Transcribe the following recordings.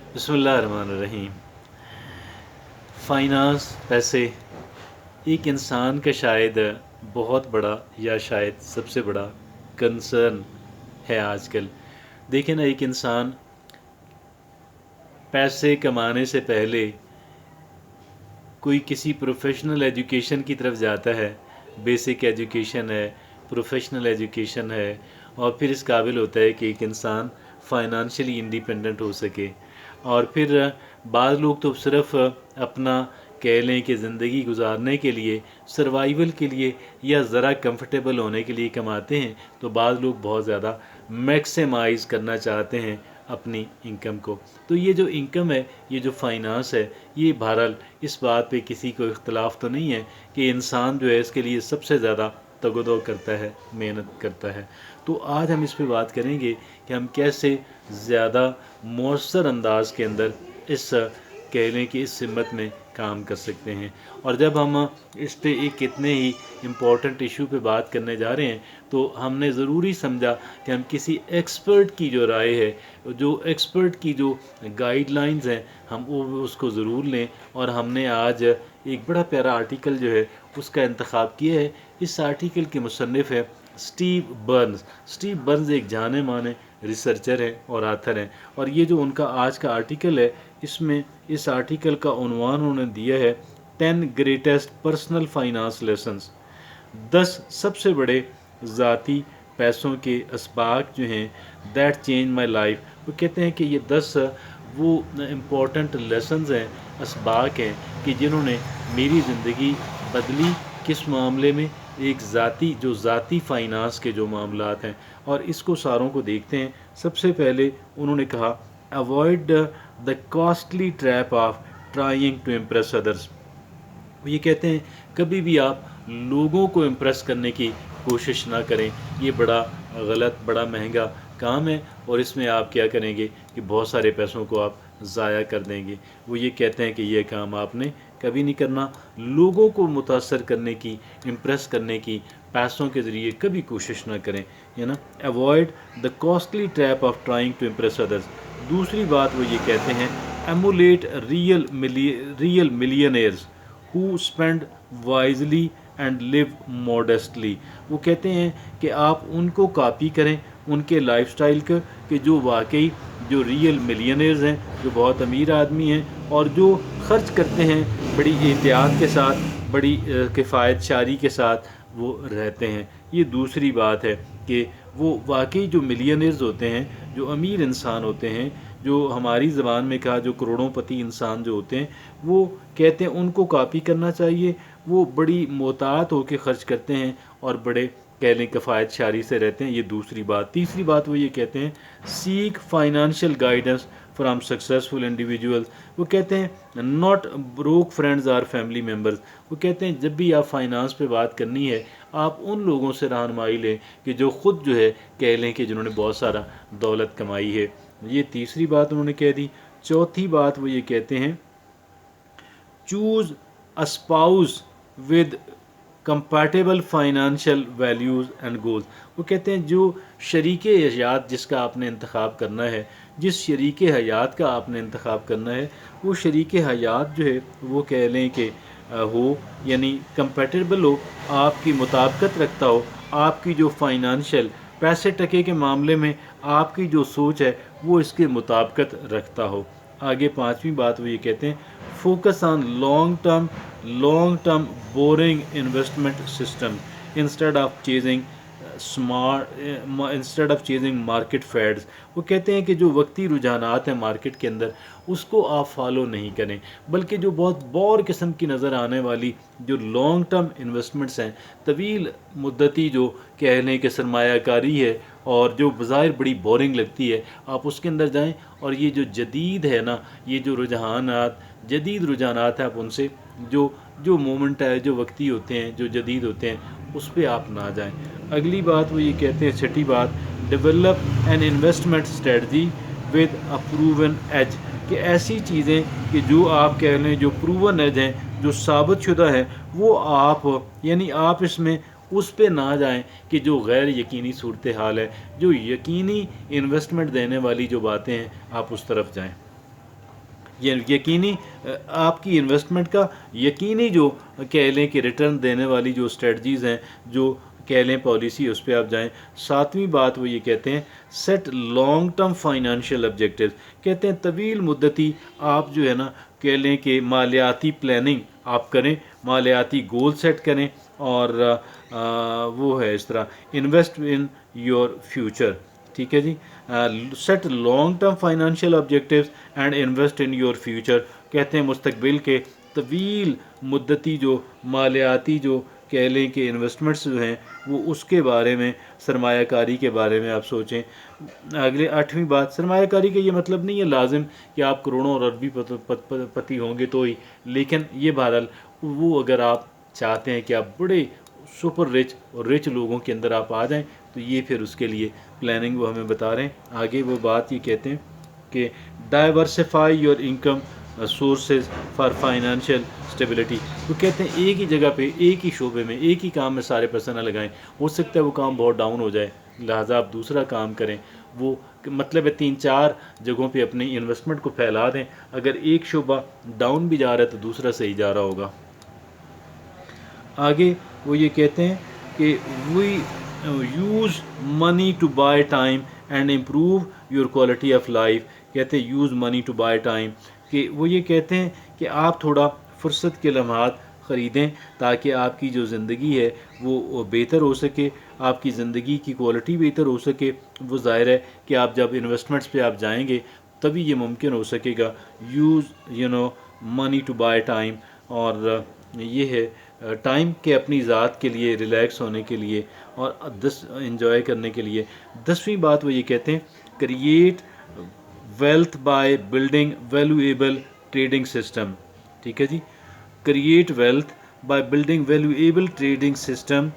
बिस्मिल्लाहिर्रहमानिर्रहीम। फ़ाइनांस, पैसे एक इंसान का शायद बहुत बड़ा या शायद सबसे बड़ा कंसर्न है आजकल। देखें ना, एक इंसान पैसे कमाने से पहले कोई किसी प्रोफेशनल एजुकेशन की तरफ जाता है। बेसिक एजुकेशन है, प्रोफेशनल एजुकेशन है, और फिर इस काबिल होता है कि एक इंसान फाइनेंशियली इंडिपेंडेंट हो सके। और फिर बाद लोग तो सिर्फ अपना कह लें कि ज़िंदगी गुजारने के लिए, सर्वाइवल के लिए या ज़रा कंफर्टेबल होने के लिए कमाते हैं, तो बाद लोग बहुत ज़्यादा मैक्सिमाइज़ करना चाहते हैं अपनी इनकम को। तो ये जो इनकम है, ये जो फाइनेंस है, ये बहरहाल इस बात पे किसी को इख्तलाफ तो नहीं है कि इंसान जो है इसके लिए सबसे ज़्यादा तगदो करता है, मेहनत करता है। तो आज हम इस पे बात करेंगे कि हम कैसे ज़्यादा मौसर अंदाज के अंदर इस कह लें कि इस सिमत में काम कर सकते हैं। और जब हम इस पे एक इतने ही इम्पोर्टेंट इशू पे बात करने जा रहे हैं, तो हमने ज़रूरी समझा कि हम किसी एक्सपर्ट की जो राय है, जो एक्सपर्ट की जो गाइडलाइंस हैं, हम वो उसको ज़रूर लें। और हमने आज एक बड़ा प्यारा आर्टिकल जो है उसका इंतखाब किया है। इस आर्टिकल के मुसन्निफ़ है स्टीव बर्न्स। स्टीव बर्न्स एक जाने माने रिसर्चर हैं और आथर हैं। और ये जो उनका आज का आर्टिकल है, इसमें इस आर्टिकल का उन्वान उन्होंने दिया है 10 ग्रेटेस्ट पर्सनल फाइनेंस लेसन्स। 10 सबसे बड़े ज़ाती पैसों के असबाक जो हैं दैट चेंज माई लाइफ। वो कहते हैं कि ये 10 वो इम्पोर्टेंट लेसन्स हैं, असबाक हैं कि जिन्होंने मेरी ज़िंदगी बदली। किस मामले में? एक ज़ाती फाइनेंस के जो मामलात हैं, और इसको सारों को देखते हैं। सबसे पहले उन्होंने कहा, avoid the costly trap of trying to impress others. ये कहते हैं कभी भी आप लोगों को इम्प्रेस करने की कोशिश ना करें। ये बड़ा गलत, बड़ा महंगा काम है, और इसमें आप क्या करेंगे कि बहुत सारे पैसों को आप ज़ाया कर देंगे। वो ये कहते हैं कि ये काम आपने कभी नहीं करना। लोगों को मुतासर करने की, इम्प्रेस करने की पैसों के ज़रिए कभी कोशिश ना करें, है ना। Avoid the costly trap of trying to impress others. दूसरी बात वो ये कहते हैं, emulate real millionaires who spend wisely and live modestly. वो कहते हैं कि आप उनको कॉपी करें, उनके लाइफस्टाइल का, कि जो वाकई जो रियल मिलियनेयर्स हैं, जो बहुत अमीर आदमी हैं और जो खर्च करते हैं बड़ी एहतियात के साथ, बड़ी किफ़ायत शारी के साथ वो रहते हैं। ये दूसरी बात है कि वो वाकई जो मिलियनेयर्स होते हैं, जो अमीर इंसान होते हैं, जो हमारी ज़बान में कहा जो करोड़ोंपति इंसान जो होते हैं, वो कहते हैं उनको कॉपी करना चाहिए। वो बड़ी मोहतात होकर ख़र्च करते हैं और बड़े कह लें किफ़ायत शारी से रहते हैं। ये दूसरी बात। तीसरी बात वो ये कहते हैं, seek financial guidance from successful individuals. वो कहते हैं not broke friends or family members. वो कहते हैं जब भी आप फाइनेंस पे बात करनी है, आप उन लोगों से रहनुमाई लें कि जो ख़ुद जो है कह लें कि जिन्होंने बहुत सारा दौलत कमाई है। ये तीसरी बात उन्होंने कह दी। चौथी बात वो ये कहते हैं, choose a spouse with compatible financial values and goals. वो कहते हैं जो शरीक हयात जिसका आपने इंतखाब करना है, जिस शरीक हयात का आपने इंतखाब करना है, वो शरीक हयात जो है वो कह लें कि हो, यानी कंपैटिबल हो, आपकी मुताबिकत रखता हो, आपकी जो फाइनेंशियल पैसे टके के मामले में आपकी जो सोच है वो इसके मुताबिकत रखता हो। आगे पांचवी बात वो ये कहते हैं, focus on long term boring investment system instead of chasing market fads. वो कहते हैं कि जो वक्ती रुझानात हैं मार्केट के अंदर, उसको आप फॉलो नहीं करें, बल्कि जो बहुत बोर किस्म की नज़र आने वाली जो लॉन्ग टर्म इन्वेस्टमेंट्स हैं, तवील मुद्दती जो कह लें कि सरमायाकारी है और जो बज़ाहिर बड़ी बोरिंग लगती है, आप उसके अंदर जाएं। और ये जो जदीद है ना, ये जो जदीद रुझानात हैं, आप उनसे जो मोमेंट है, जो वक्ती होते हैं, जो जदीद होते हैं, उस पर आप ना जाएं। अगली बात वो ये कहते हैं, छठी बात, develop an investment strategy with a proven edge. कि ऐसी चीज़ें कि जो आप कह लें जो प्रूवन एज हैं, जो साबित शुदा है, वो आप यानी आप इसमें उस पे ना जाएं कि जो गैर यकीनी सूरत हाल है, जो यकीनी इन्वेस्टमेंट देने वाली जो बातें हैं, आप उस तरफ जाएं। یقینی آپ کی انویسٹمنٹ کا یقینی جو کہہ لیں کہ ریٹرن دینے والی جو اسٹریٹجیز ہیں، جو کہہ لیں پالیسی، اس پہ آپ جائیں۔ ساتویں بات وہ یہ کہتے ہیں set long term financial objectives, کہتے ہیں طویل مدتی آپ جو ہے نا کہہ لیں کہ مالیاتی پلاننگ آپ کریں، مالیاتی گول سیٹ کریں، اور وہ ہے اس طرح انویسٹ ان یور فیوچر، ٹھیک ہے جی۔ Set long term financial objectives and invest in your future, کہتے ہیں مستقبل کے طویل مدتی جو مالیاتی جو کہہ لیں کہ انویسٹمنٹس جو ہیں وہ اس کے بارے میں، سرمایہ کاری کے بارے میں آپ سوچیں۔ اگلے 8ویں بات، سرمایہ کاری کا یہ مطلب نہیں ہے لازم کہ آپ کروڑوں اور اربی پتی ہوں گے تو ہی، لیکن یہ بہرحال وہ اگر آپ چاہتے ہیں کہ آپ بڑے سپر رچ اور رچ لوگوں کے اندر آپ آ جائیں تو یہ پھر اس کے لیے پلاننگ وہ ہمیں بتا رہے ہیں۔ آگے وہ بات یہ کہتے ہیں کہ diversify your income sources for financial stability, وہ کہتے ہیں ایک ہی جگہ پہ، ایک ہی شعبے میں، ایک ہی کام میں سارے پیسے نہ لگائیں، ہو سکتا ہے وہ کام بہت ڈاؤن ہو جائے، لہٰذا آپ دوسرا کام کریں۔ وہ مطلب ہے 3-4 جگہوں پہ اپنی انویسٹمنٹ کو پھیلا دیں، اگر ایک شعبہ ڈاؤن بھی جا رہا ہے تو دوسرا صحیح جا رہا ہوگا۔ آگے وہ یہ کہتے ہیں کہ we use money to buy time and improve your quality of life, کہتے ہیں use money to buy time, کہ وہ یہ کہتے ہیں کہ آپ تھوڑا فرصت کے لمحات خریدیں تاکہ آپ کی جو زندگی ہے وہ بہتر ہو سکے، آپ کی زندگی کی کوالٹی بہتر ہو سکے۔ وہ ظاہر ہے کہ آپ جب انویسٹمنٹس پہ آپ جائیں گے تبھی یہ ممکن ہو سکے گا۔ Use money to buy time, اور یہ ہے ٹائم کے اپنی ذات کے لیے، ریلیکس ہونے کے لیے اور انجوائے کرنے کے لیے۔ 10ویں بات وہ یہ کہتے ہیں create wealth by building valuable trading system, ٹھیک ہے جی۔ Create wealth by building valuable trading system,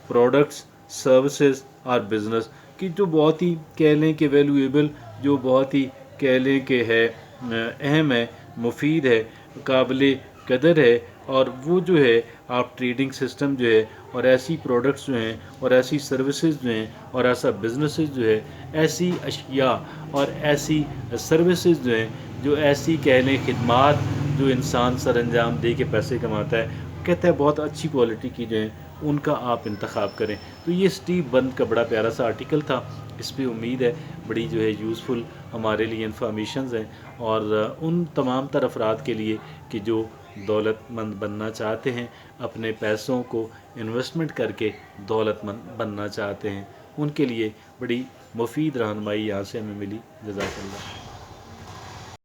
products, services اور بزنس، کی جو بہت ہی کہہ لیں کہ ویلیویبل، جو بہت ہی کہہ لیں کہ ہے اہم ہے، مفید ہے، قابل قدر ہے، اور وہ جو ہے آپ ٹریڈنگ سسٹم جو ہے، اور ایسی پروڈکٹس جو ہیں، اور ایسی سروسز جو ہیں، اور ایسا بزنسز جو ہے، ایسی اشیاء اور ایسی سروسز جو ہیں، جو ایسی کہہ لیں خدمات جو انسان سر انجام دے کے پیسے کماتا ہے، کہتا ہے بہت اچھی کوالٹی کی جو ہیں ان کا آپ انتخاب کریں۔ تو یہ اسٹیو بند کا بڑا پیارا سا آرٹیکل تھا، اس پہ امید ہے بڑی جو ہے یوزفل ہمارے لیے انفارمیشنز ہیں، اور ان تمام تر افراد کے لیے کہ جو دولت مند بننا چاہتے ہیں، اپنے پیسوں کو انویسٹمنٹ کر کے دولت مند بننا چاہتے ہیں، ان کے لیے بڑی مفید رہنمائی یہاں سے ہمیں ملی۔ جزاک اللہ۔